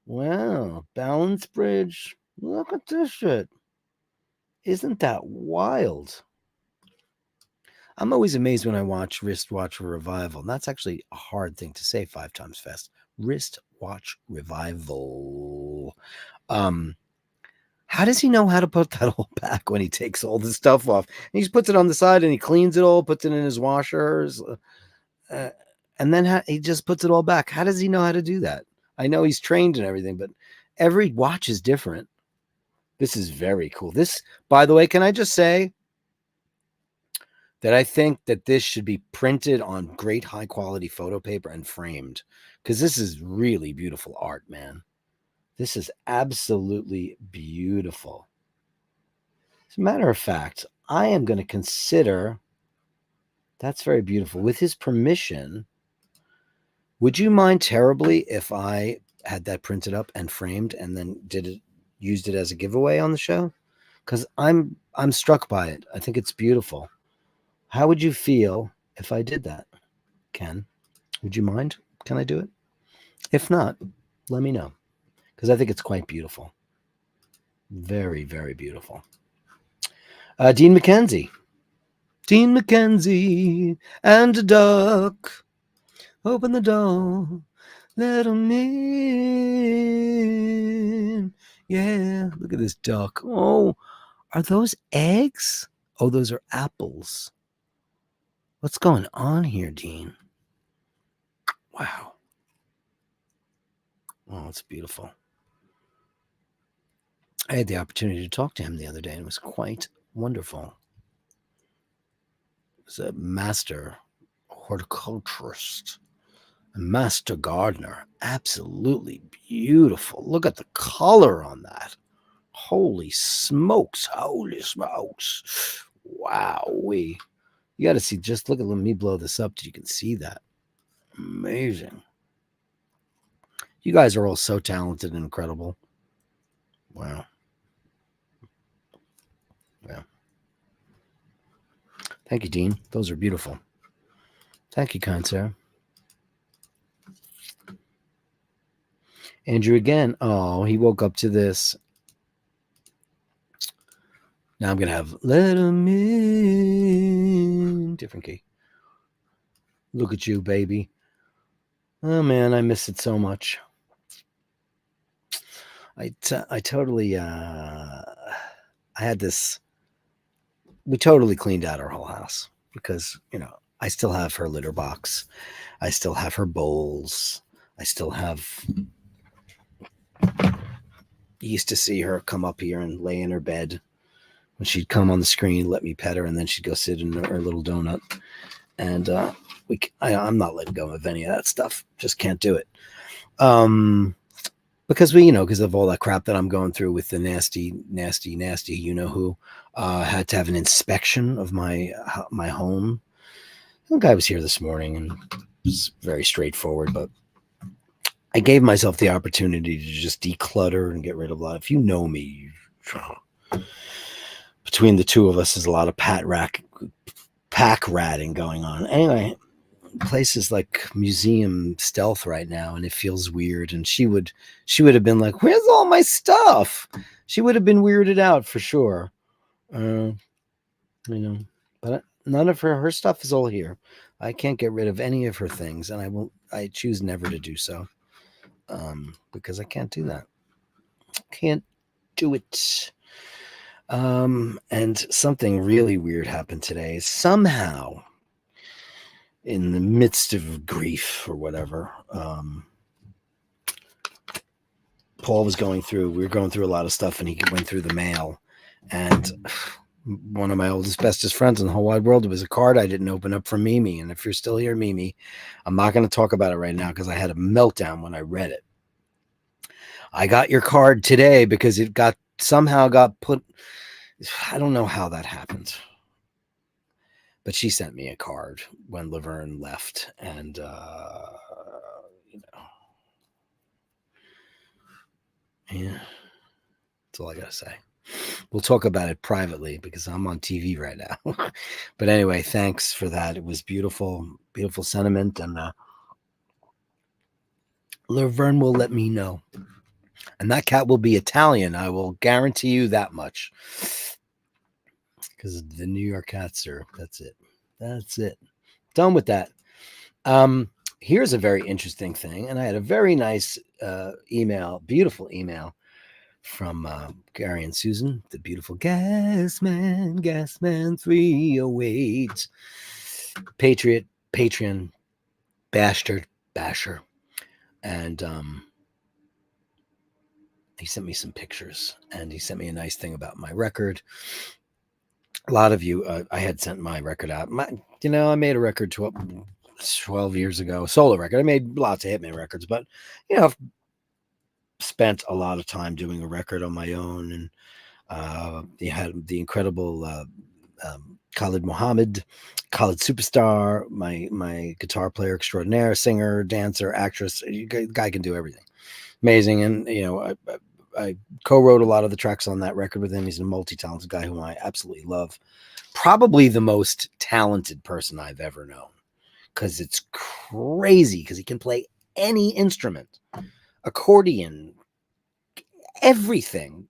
Wow. Balance bridge. Look at this shit. Isn't that wild? I'm always amazed when I watch Wristwatch Revival. And that's actually a hard thing to say 5 times fast. Wristwatch Revival. How does he know how to put that all back when he takes all the stuff off? And he just puts it on the side and he cleans it all, puts it in his washers. And then he just puts it all back. How does he know how to do that? I know he's trained and everything, but every watch is different. This is very cool. This, by the way, can I just say that I think that this should be printed on great high quality photo paper and framed, because this is really beautiful art, man. This is absolutely beautiful. As a matter of fact, I am going to consider, that's very beautiful. With his permission, would you mind terribly if I had that printed up and framed and then used it as a giveaway on the show? Because I'm struck by it. I think it's beautiful. How would you feel if I did that, Ken? Would you mind? Can I do it? If not, let me know, because I think it's quite beautiful. Very, very beautiful. Dean McKenzie. Dean McKenzie and a duck. Open the door. Let 'em in. Yeah, look at this duck. Oh, are those eggs? Oh, those are apples. What's going on here, Dean? Wow. Oh, it's beautiful. I had the opportunity to talk to him the other day, and it was quite wonderful. He was a master horticulturist, a master gardener. Absolutely beautiful. Look at the color on that. Holy smokes. Holy smokes. Wowee. You got to see, just look at, let me blow this up so you can see that. Amazing. You guys are all so talented and incredible. Wow. Yeah. Thank you, Dean. Those are beautiful. Thank you, kind sir. Andrew again. Oh, he woke up to this. Now I'm going to have let him in. Different key. Look at you, baby. Oh, man, I miss it so much. I totally, I had this, we totally cleaned out our whole house because, you know, I still have her litter box. I still have her bowls. I still have, you used to see her come up here and lay in her bed. When she'd come on the screen, let me pet her, and then she'd go sit in her little donut. And I'm not letting go of any of that stuff. Just can't do it. Because because of all that crap that I'm going through with the nasty, who had to have an inspection of my home. The guy was here this morning, and it's very straightforward, but I gave myself the opportunity to just declutter and get rid of a lot. If you know me, between the two of us, there's a lot of pack ratting going on. Anyway, places like Museum Stealth right now, and it feels weird. And she would have been like, "Where's all my stuff?" She would have been weirded out for sure. But none of her stuff is all here. I can't get rid of any of her things, and I choose never to do so, because I can't do that. Can't do it. And something really weird happened today. Somehow, in the midst of grief or whatever, Paul was we were going through a lot of stuff, and he went through the mail, and one of my oldest, bestest friends in the whole wide world, it was a card I didn't open up from Mimi. And if you're still here, Mimi, I'm not going to talk about it right now because I had a meltdown when I read it. I got your card today because it somehow got put. I don't know how that happened, but she sent me a card when Laverne left, and yeah, that's all I gotta say. We'll talk about it privately because I'm on TV right now. But anyway, thanks for that. It was beautiful, beautiful sentiment, and Laverne will let me know. And that cat will be Italian. I will guarantee you that much. Because the New York cats are, that's it. That's it. Done with that. Here's a very interesting thing. And I had a very nice email, beautiful email from Gary and Susan, the beautiful Gasman 308, Patriot, Patreon, Bastard, Basher. And he sent me some pictures, and he sent me a nice thing about my record. A lot of you, I had sent my record out. I made a record 12 years ago, solo record. I made lots of Hitman records, but, I've spent a lot of time doing a record on my own. And you had the incredible Khalid Mohammed, Khalid Superstar, my guitar player extraordinaire, singer, dancer, actress. Guy can do everything. Amazing. And, I co-wrote a lot of the tracks on that record with him. He's a multi-talented guy who I absolutely love. Probably the most talented person I've ever known, because it's crazy, because he can play any instrument, accordion, everything.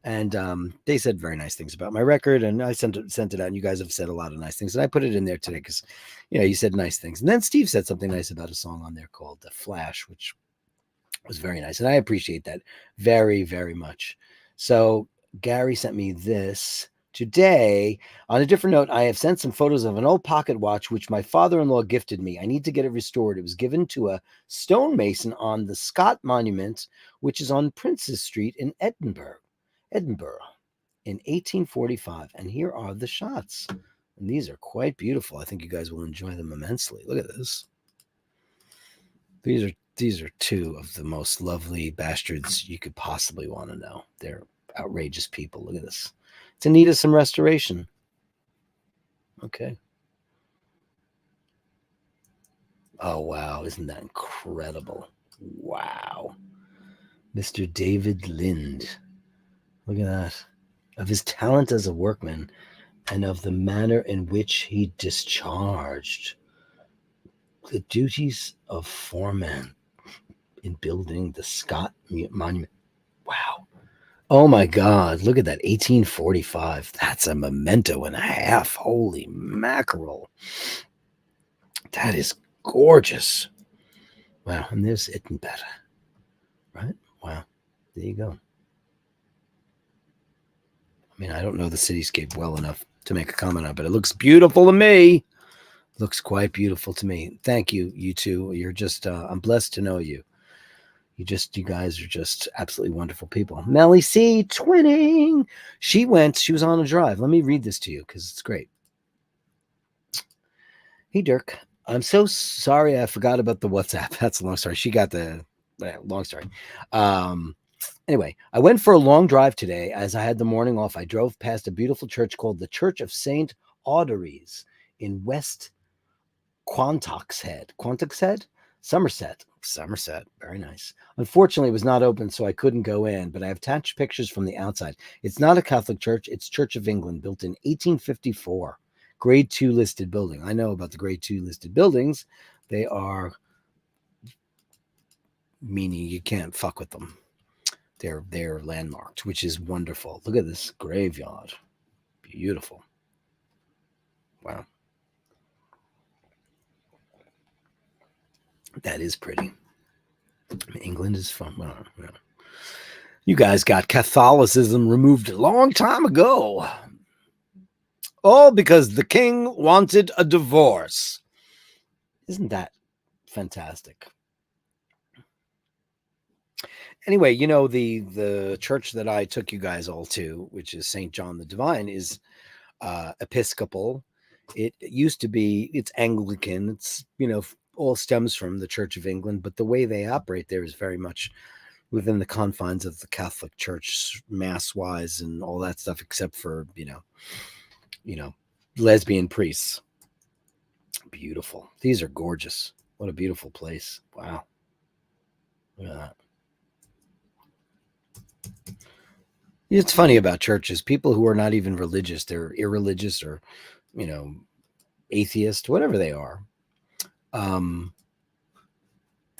And they said very nice things about my record, and I sent it out, and you guys have said a lot of nice things, and I put it in there today because, you said nice things. And then Steve said something nice about a song on there called The Flash, which was very nice, and I appreciate that very, very much. So Gary sent me this today. On a different note, I have sent some photos of an old pocket watch which my father-in-law gifted me. I need to get it restored. It was given to a stonemason on the Scott Monument, which is on Princes Street in Edinburgh in 1845. And here are the shots, and these are quite beautiful. I think you guys will enjoy them immensely. Look at this. These are two of the most lovely bastards you could possibly want to know. They're outrageous people. Look at this. It's in need of some restoration. Okay. Oh, wow. Isn't that incredible? Wow. Mr. David Lind. Look at that. Of his talent as a workman and of the manner in which he discharged the duties of foreman in building the Scott Monument. Wow. Oh my God. Look at that. 1845. That's a memento and a half. Holy mackerel. That is gorgeous. Wow. And there's it and better. Right? Wow. There you go. I mean, I don't know the cityscape well enough to make a comment on it, but it looks beautiful to me. Looks quite beautiful to me. Thank you, you two. You're just, I'm blessed to know you. You guys are just absolutely wonderful people. Melly C, twinning. She was on a drive. Let me read this to you because it's great. Hey, Dirk. I'm so sorry I forgot about the WhatsApp. That's a long story. She got the long story. Anyway, I went for a long drive today. As I had the morning off, I drove past a beautiful church called the Church of St. Auderies in West Quantock's Head, Somerset. Very nice. Unfortunately, it was not open, so I couldn't go in, but I have attached pictures from the outside. It's not a Catholic church. It's Church of England, built in 1854. Grade 2 listed building. I know about the Grade 2 listed buildings. They are, meaning you can't fuck with them. They're landmarked, which is wonderful. Look at this graveyard. Beautiful. Wow. That is pretty. England is fun. Well, yeah. You guys got Catholicism removed a long time ago. All because the king wanted a divorce. Isn't that fantastic? Anyway, you know, the church that I took you guys all to, which is St. John the Divine, is Episcopal. It used to be, it's Anglican. It's, you know, all stems from the Church of England, but the way they operate there is very much within the confines of the Catholic Church, mass-wise and all that stuff, except for, you know, lesbian priests. Beautiful. These are gorgeous. What a beautiful place. Wow. Look at that. It's funny about churches. People who are not even religious, they're irreligious or, you know, atheist, whatever they are.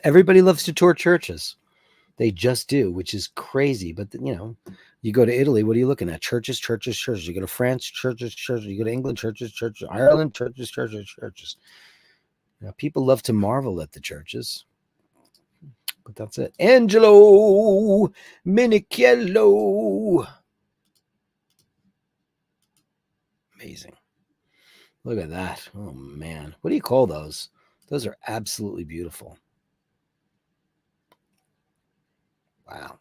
Everybody loves to tour churches. They just do, which is crazy. But, you know, you go to Italy, what are you looking at? Churches. You go to France, churches. You go to England, churches. Ireland, churches. You know, people love to marvel at the churches. But that's it. Angelo Minichello. Amazing. Look at that. Oh, man. What do you call those? Those are absolutely beautiful. Wow.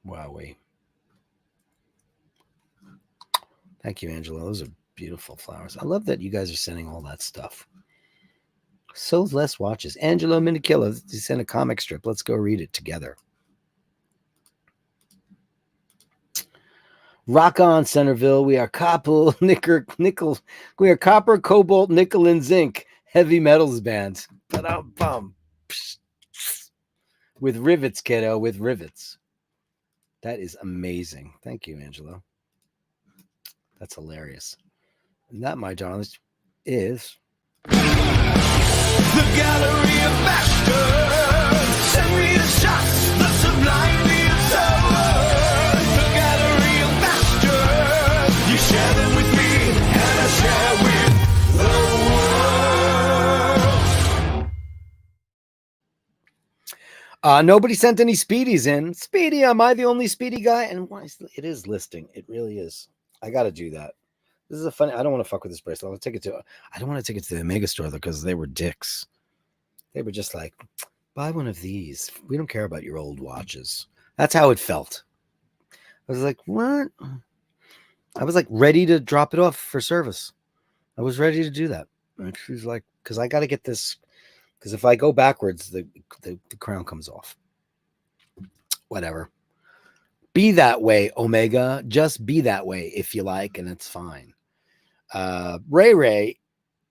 Wowee. Thank you, Angela. Those are beautiful flowers. I love that you guys are sending all that stuff. So less watches. Angelo Minichello, he sent a comic strip. Let's go read it together. Rock on, Centerville. We are copper, nickel. We are copper, cobalt, nickel, and zinc. Heavy metals band. Ba-dum-bum. With rivets, kiddo. With rivets. That is amazing. Thank you, Angelo. That's hilarious. And that, my darlings, is the Gallery of Bashtards. Send me the shots, the sublime beings of words. The Gallery of Bashtards. You share them with me, and I share with the world. Nobody sent any Speedies in. Speedy, am I the only Speedy guy? And why it is listing. It really is. I got to do that. This is a funny. I don't want to fuck with this bracelet. I don't want to take it to the Omega store though, because they were dicks. They were just like, buy one of these. We don't care about your old watches. That's how it felt. I was like, what? I was like ready to drop it off for service. I was ready to do that. And she was like, because I got to get this. Because if I go backwards, the crown comes off. Whatever. Be that way, Omega. Just be that way if you like, and it's fine. Ray,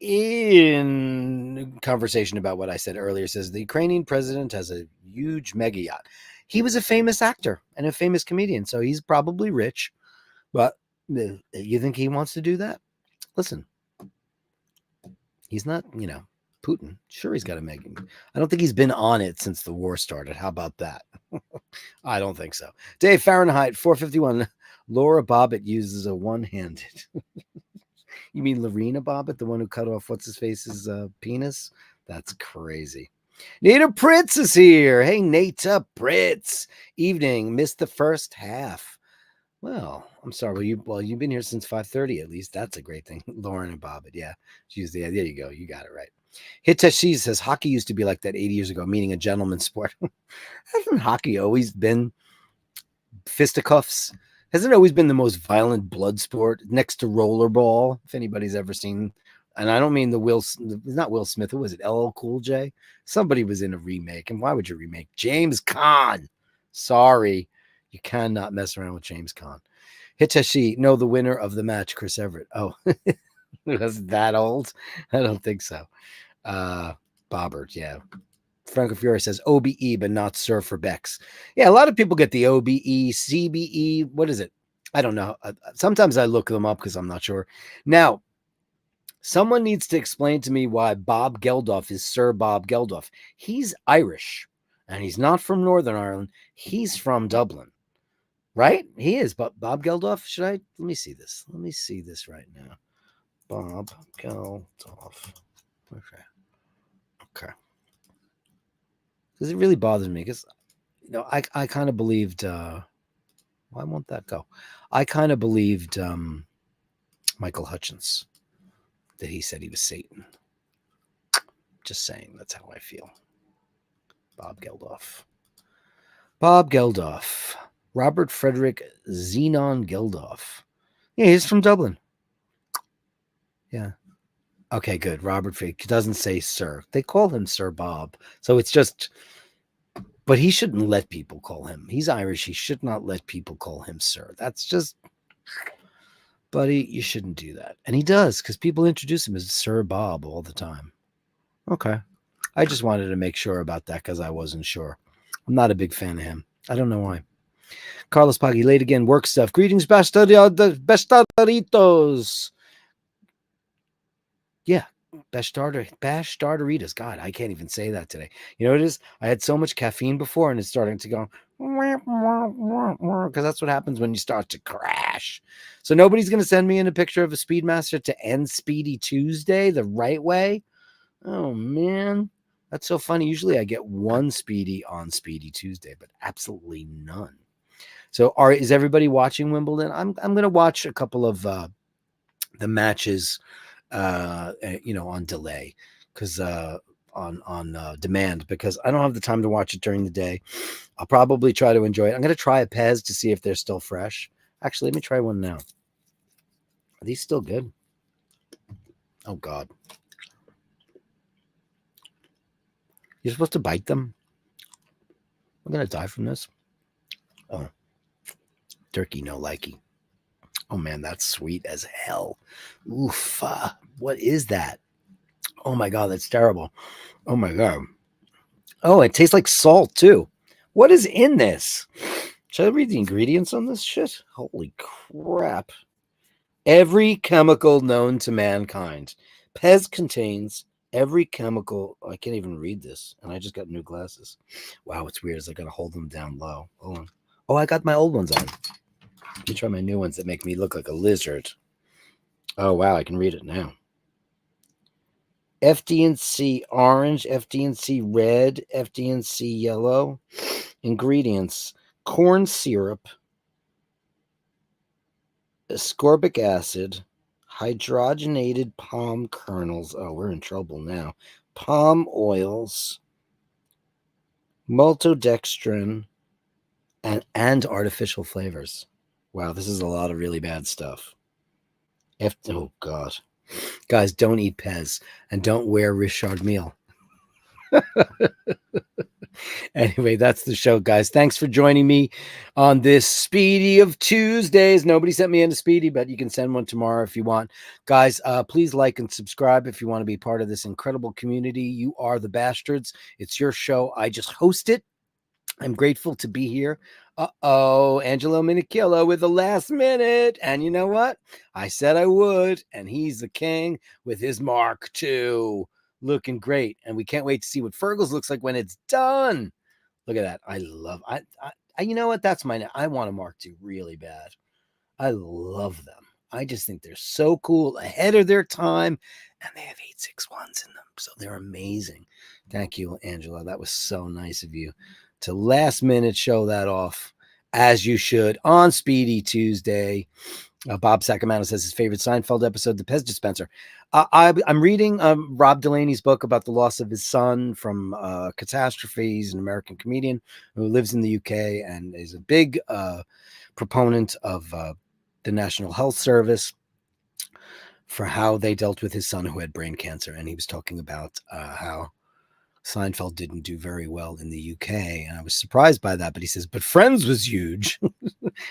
in conversation about what I said earlier, says the Ukrainian president has a huge mega yacht. He was a famous actor and a famous comedian, so he's probably rich. But you think he wants to do that? Listen, he's not, Putin. Sure, he's got a mega. I don't think he's been on it since the war started. How about that? I don't think so. Dave Fahrenheit 451. Laura Bobbitt uses a one-handed. You mean Lorena Bobbitt, the one who cut off what's-his-face's penis? That's crazy. Nita Pritz is here. Hey, Nita Pritz. Evening. Missed the first half. Well, I'm sorry. You've been here since 5:30 at least. That's a great thing. Lauren and Bobbitt. Yeah. There you go. You got it right. Hiteshi says hockey used to be like that 80 years ago, meaning a gentleman's sport. Hasn't hockey always been fisticuffs? Hasn't it always been the most violent blood sport next to rollerball? If anybody's ever seen, and I don't mean it's not Will Smith. Who was it? LL Cool J? Somebody was in a remake. And why would you remake? James Caan. Sorry. You cannot mess around with James Caan. Hiteshi, no, the winner of the match, Chris Everett. Oh, was that old? I don't think so. Bobbert, yeah. Franco Fiore says OBE, but not Sir for Bex. Yeah, a lot of people get the OBE, CBE. What is it? I don't know. Sometimes I look them up because I'm not sure. Now, someone needs to explain to me why Bob Geldof is Sir Bob Geldof. He's Irish, and he's not from Northern Ireland. He's from Dublin, right? He is. But Bob Geldof, let me see this. Let me see this right now. Bob Geldof. Okay. Because it really bothers me because, I kind of believed, why won't that go? I kind of believed Michael Hutchins, that he said he was Satan. Just saying, that's how I feel. Bob Geldof. Robert Frederick Zenon Geldof. Yeah, he's from Dublin. Yeah. Okay, good. Robert Frederick doesn't say Sir. They call him Sir Bob. So it's just, but he shouldn't let people call him. He's Irish. He should not let people call him Sir. That's just, buddy, you shouldn't do that. And he does, because people introduce him as Sir Bob all the time. Okay. I just wanted to make sure about that because I wasn't sure. I'm not a big fan of him. I don't know why. Carlos Paggi, late again, work stuff. Greetings, Bastardaritos. Yeah, Bastardaritas. God, I can't even say that today. You know what it is? I had so much caffeine before, and it's starting to go, because that's what happens when you start to crash. So nobody's going to send me in a picture of a Speedmaster to end Speedy Tuesday the right way? Oh, man. That's so funny. Usually I get one Speedy on Speedy Tuesday, but absolutely none. So is everybody watching Wimbledon? I'm going to watch a couple of the matches on delay, because on demand, because I don't have the time to watch it during the day. I'll probably try to enjoy it. I'm going to try a Pez to see if they're still fresh. Actually, let me try one now. Are these still good? Oh, God. You're supposed to bite them? I'm going to die from this. Oh. Turkey, no likey. Oh, man, that's sweet as hell. Oof. What is that? Oh, my God, that's terrible. Oh, my God. Oh, it tastes like salt, too. What is in this? Should I read the ingredients on this shit? Holy crap. Every chemical known to mankind. Pez contains every chemical. I can't even read this, and I just got new glasses. Wow, it's weird. I got to hold them down low. Hold on. Oh, I got my old ones on. Let me try my new ones that make me look like a lizard. Oh, wow, I can read it now. FD&C orange, FD&C red, FD&C yellow. Ingredients: corn syrup, ascorbic acid, hydrogenated palm kernels. Oh, we're in trouble now. Palm oils, maltodextrin, and artificial flavors. Wow, this is a lot of really bad stuff. Oh, God. Guys, don't eat Pez and don't wear Richard Mille. Anyway, that's the show, guys. Thanks for joining me on this Speedy of Tuesdays. Nobody sent me into Speedy, but you can send one tomorrow if you want. Guys, please like and subscribe if you want to be part of this incredible community. You are the Bastards. It's your show. I just host it. I'm grateful to be here. Angelo Minicillo with the last minute. And you know what? I said I would. And he's the king with his Mark II. Looking great. And we can't wait to see what Fergal's looks like when it's done. Look at that. I love I you know what? That's I want a Mark II really bad. I love them. I just think they're so cool, ahead of their time, and they have 861s in them. So they're amazing. Thank you, Angela. That was so nice of you to last minute show that off, as you should, on Speedy Tuesday. Bob Sacramento says his favorite Seinfeld episode, The Pez Dispenser. I'm reading Rob Delaney's book about the loss of his son from catastrophe. He's an American comedian who lives in the UK and is a big proponent of the National Health Service for how they dealt with his son who had brain cancer. And he was talking about how Seinfeld didn't do very well in the UK. And I was surprised by that. But he says, but Friends was huge,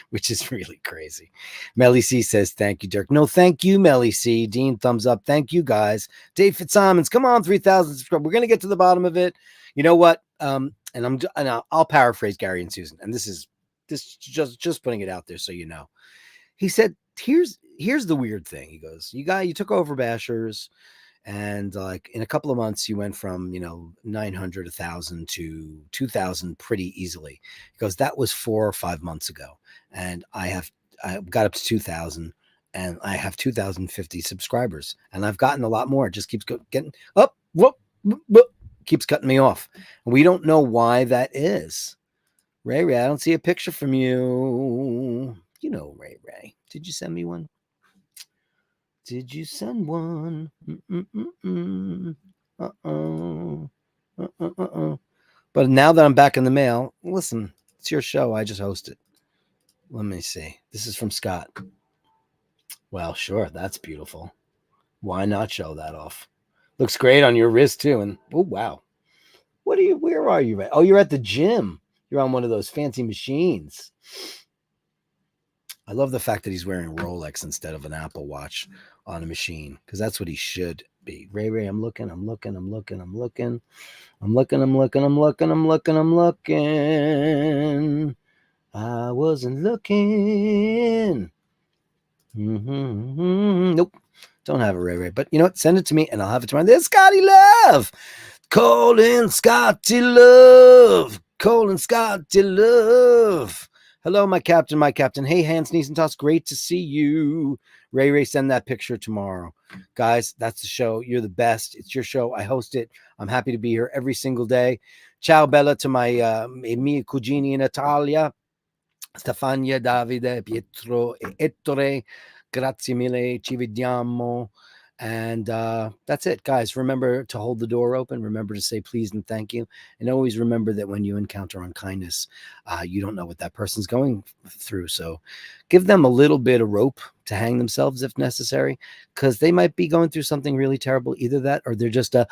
which is really crazy. Melly C says, thank you, Dirk. No, thank you, Melly C. Dean, thumbs up. Thank you, guys. Dave Fitzsimons, come on, 3,000 subscribers. We're going to get to the bottom of it. You know what? And I'll paraphrase Gary and Susan. And this is just putting it out there so you know. He said, here's the weird thing. He goes, you took over Bashers. And like in a couple of months, you went from, 900, 1,000 to 2,000 pretty easily. Because that was 4 or 5 months ago. And I got up to 2,000 and I have 2,050 subscribers. And I've gotten a lot more. It just keeps getting up, keeps cutting me off. And we don't know why that is. Ray, I don't see a picture from you. You know, Ray. Did you send me one? Did you send one? But now that I'm back in the mail, listen, it's your show. I just host it. Let me see. This is from Scott. Well, sure. That's beautiful. Why not show that off? Looks great on your wrist too. And oh, wow. Where are you? Oh, you're at the gym. You're on one of those fancy machines. I love the fact that he's wearing Rolex instead of an Apple Watch on a machine, because that's what he should be. Ray, I'm looking. I wasn't looking. Nope. Don't have a Ray. But you know what? Send it to me and I'll have it tomorrow. There's Scotty Love. Colin Scotty Love. Hello, my captain. Hey, Hans Niesentoss, great to see you. Ray, send that picture tomorrow. Guys, that's the show. You're the best. It's your show. I host it. I'm happy to be here every single day. Ciao, Bella, to my miei cugini in Italia. Stefania, Davide, Pietro e Ettore. Grazie mille. Ci vediamo. And that's it, guys. Remember to hold the door open. Remember to say please and thank you. And always remember that when you encounter unkindness, you don't know what that person's going through. So give them a little bit of rope to hang themselves if necessary, because they might be going through something really terrible. Either that or they're just a